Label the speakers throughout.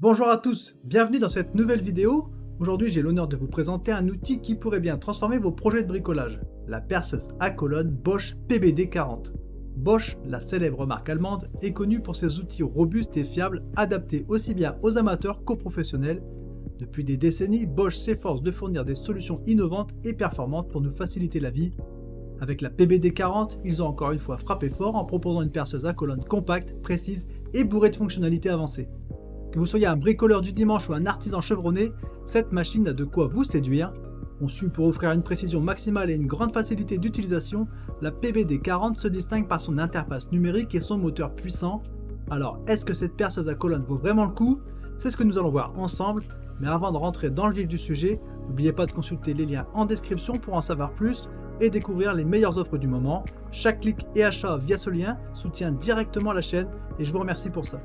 Speaker 1: Bonjour à tous, bienvenue dans cette nouvelle vidéo. Aujourd'hui j'ai l'honneur de vous présenter un outil qui pourrait bien transformer vos projets de bricolage, la perceuse à colonne Bosch PBD40. Bosch, la célèbre marque allemande, est connue pour ses outils robustes et fiables adaptés aussi bien aux amateurs qu'aux professionnels. Depuis des décennies, Bosch s'efforce de fournir des solutions innovantes et performantes pour nous faciliter la vie. Avec la PBD40, ils ont encore une fois frappé fort en proposant une perceuse à colonne compacte, précise et bourrée de fonctionnalités avancées. Que vous soyez un bricoleur du dimanche ou un artisan chevronné, cette machine a de quoi vous séduire. Conçue pour offrir une précision maximale et une grande facilité d'utilisation, la PBD40 se distingue par son interface numérique et son moteur puissant. Alors, est-ce que cette perceuse à colonne vaut vraiment le coup? C'est ce que nous allons voir ensemble, mais avant de rentrer dans le vif du sujet, n'oubliez pas de consulter les liens en description pour en savoir plus et découvrir les meilleures offres du moment. Chaque clic et achat via ce lien soutient directement la chaîne et je vous remercie pour ça.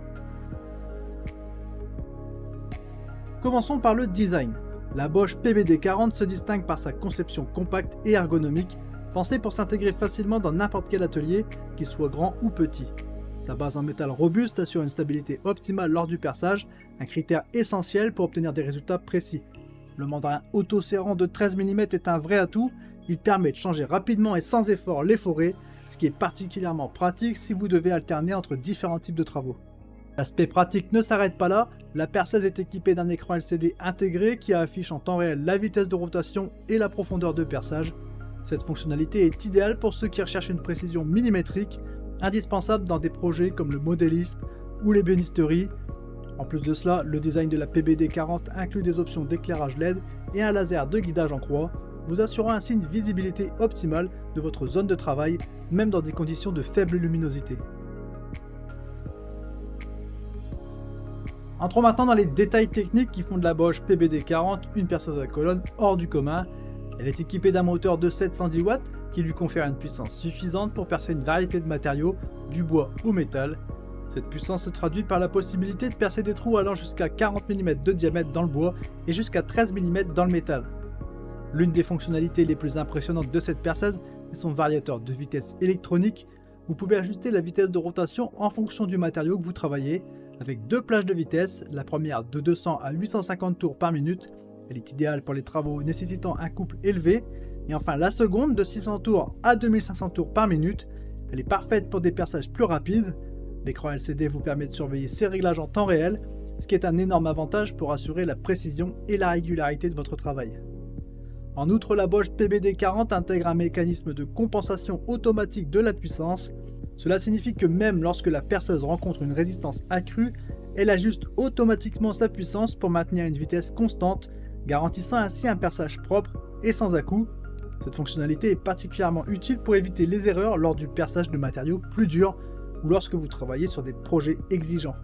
Speaker 1: Commençons par le design. La Bosch PBD40 se distingue par sa conception compacte et ergonomique, pensée pour s'intégrer facilement dans n'importe quel atelier, qu'il soit grand ou petit. Sa base en métal robuste assure une stabilité optimale lors du perçage, un critère essentiel pour obtenir des résultats précis. Le mandrin auto-serrant de 13 mm est un vrai atout, il permet de changer rapidement et sans effort les forêts, ce qui est particulièrement pratique si vous devez alterner entre différents types de travaux. L'aspect pratique ne s'arrête pas là, la perceuse est équipée d'un écran LCD intégré qui affiche en temps réel la vitesse de rotation et la profondeur de perçage. Cette fonctionnalité est idéale pour ceux qui recherchent une précision millimétrique, indispensable dans des projets comme le modélisme ou l'ébénisterie. En plus de cela, le design de la PBD40 inclut des options d'éclairage LED et un laser de guidage en croix, vous assurant ainsi une visibilité optimale de votre zone de travail, même dans des conditions de faible luminosité. Entrons maintenant dans les détails techniques qui font de la Bosch PBD40 une perceuse à colonne hors du commun. Elle est équipée d'un moteur de 710 watts qui lui confère une puissance suffisante pour percer une variété de matériaux, du bois au métal. Cette puissance se traduit par la possibilité de percer des trous allant jusqu'à 40 mm de diamètre dans le bois et jusqu'à 13 mm dans le métal. L'une des fonctionnalités les plus impressionnantes de cette perceuse est son variateur de vitesse électronique. Vous pouvez ajuster la vitesse de rotation en fonction du matériau que vous travaillez, avec deux plages de vitesse, la première de 200 à 850 tours par minute, elle est idéale pour les travaux nécessitant un couple élevé, et enfin la seconde de 600 tours à 2500 tours par minute, elle est parfaite pour des perçages plus rapides. L'écran LCD vous permet de surveiller ces réglages en temps réel, ce qui est un énorme avantage pour assurer la précision et la régularité de votre travail. En outre, la Bosch PBD40 intègre un mécanisme de compensation automatique de la puissance. Cela signifie que même lorsque la perceuse rencontre une résistance accrue, elle ajuste automatiquement sa puissance pour maintenir une vitesse constante, garantissant ainsi un perçage propre et sans à-coups. Cette fonctionnalité est particulièrement utile pour éviter les erreurs lors du perçage de matériaux plus durs ou lorsque vous travaillez sur des projets exigeants.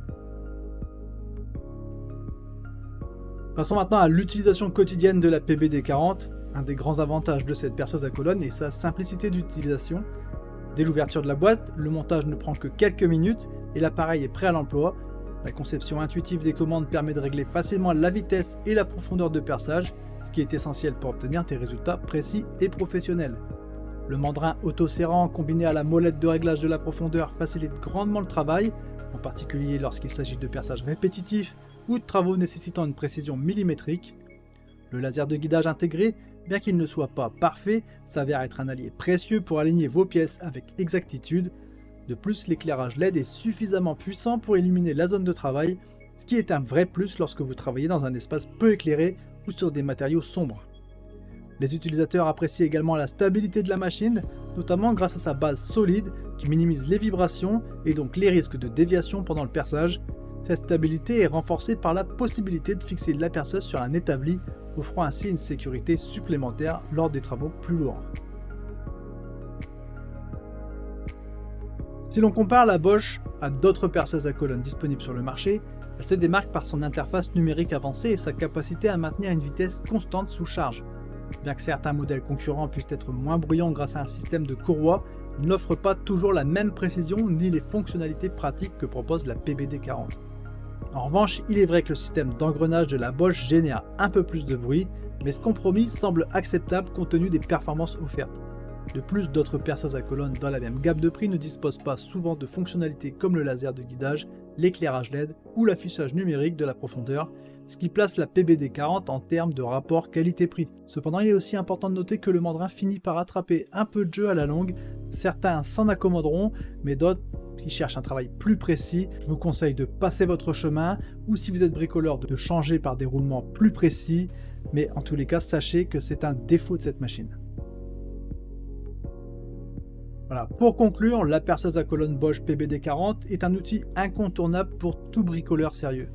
Speaker 1: Passons maintenant à l'utilisation quotidienne de la PBD40. Un des grands avantages de cette perceuse à colonne est sa simplicité d'utilisation. Dès l'ouverture de la boîte, le montage ne prend que quelques minutes et l'appareil est prêt à l'emploi. La conception intuitive des commandes permet de régler facilement la vitesse et la profondeur de perçage, ce qui est essentiel pour obtenir des résultats précis et professionnels. Le mandrin auto-serrant combiné à la molette de réglage de la profondeur facilite grandement le travail, en particulier lorsqu'il s'agit de perçages répétitifs ou de travaux nécessitant une précision millimétrique. Le laser de guidage intégré, bien qu'il ne soit pas parfait, s'avère être un allié précieux pour aligner vos pièces avec exactitude. De plus, l'éclairage LED est suffisamment puissant pour illuminer la zone de travail, ce qui est un vrai plus lorsque vous travaillez dans un espace peu éclairé ou sur des matériaux sombres. Les utilisateurs apprécient également la stabilité de la machine, notamment grâce à sa base solide qui minimise les vibrations et donc les risques de déviation pendant le perçage. Cette stabilité est renforcée par la possibilité de fixer la perceuse sur un établi, offrant ainsi une sécurité supplémentaire lors des travaux plus lourds. Si l'on compare la Bosch à d'autres perceuses à colonne disponibles sur le marché, elle se démarque par son interface numérique avancée et sa capacité à maintenir une vitesse constante sous charge. Bien que certains modèles concurrents puissent être moins bruyants grâce à un système de courroie, ils n'offrent pas toujours la même précision ni les fonctionnalités pratiques que propose la PBD40. En revanche, il est vrai que le système d'engrenage de la Bosch génère un peu plus de bruit, mais ce compromis semble acceptable compte tenu des performances offertes. De plus, d'autres perceuses à colonne dans la même gamme de prix ne disposent pas souvent de fonctionnalités comme le laser de guidage l'éclairage LED ou l'affichage numérique de la profondeur, ce qui place la PBD40 en termes de rapport qualité-prix. Cependant, il est aussi important de noter que le Mandrin finit par attraper un peu de jeu à la longue. Certains s'en accommoderont, mais d'autres qui cherchent un travail plus précis, je vous conseille de passer votre chemin, ou si vous êtes bricoleur, de changer par des roulements plus précis, mais en tous les cas, sachez que c'est un défaut de cette machine. Voilà. Pour conclure, la perceuse à colonne Bosch PBD40 est un outil incontournable pour tout bricoleur sérieux.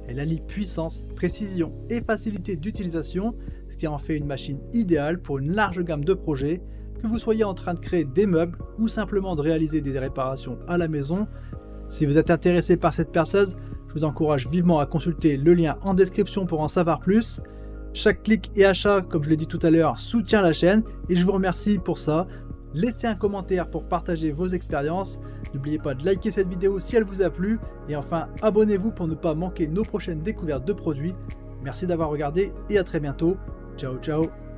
Speaker 1: Elle allie puissance, précision et facilité d'utilisation, ce qui en fait une machine idéale pour une large gamme de projets, que vous soyez en train de créer des meubles ou simplement de réaliser des réparations à la maison. Si vous êtes intéressé par cette perceuse, je vous encourage vivement à consulter le lien en description pour en savoir plus. Chaque clic et achat, comme je l'ai dit tout à l'heure, soutient la chaîne et je vous remercie pour ça. Laissez un commentaire pour partager vos expériences. N'oubliez pas de liker cette vidéo si elle vous a plu. Et enfin, abonnez-vous pour ne pas manquer nos prochaines découvertes de produits. Merci d'avoir regardé et à très bientôt. Ciao ciao.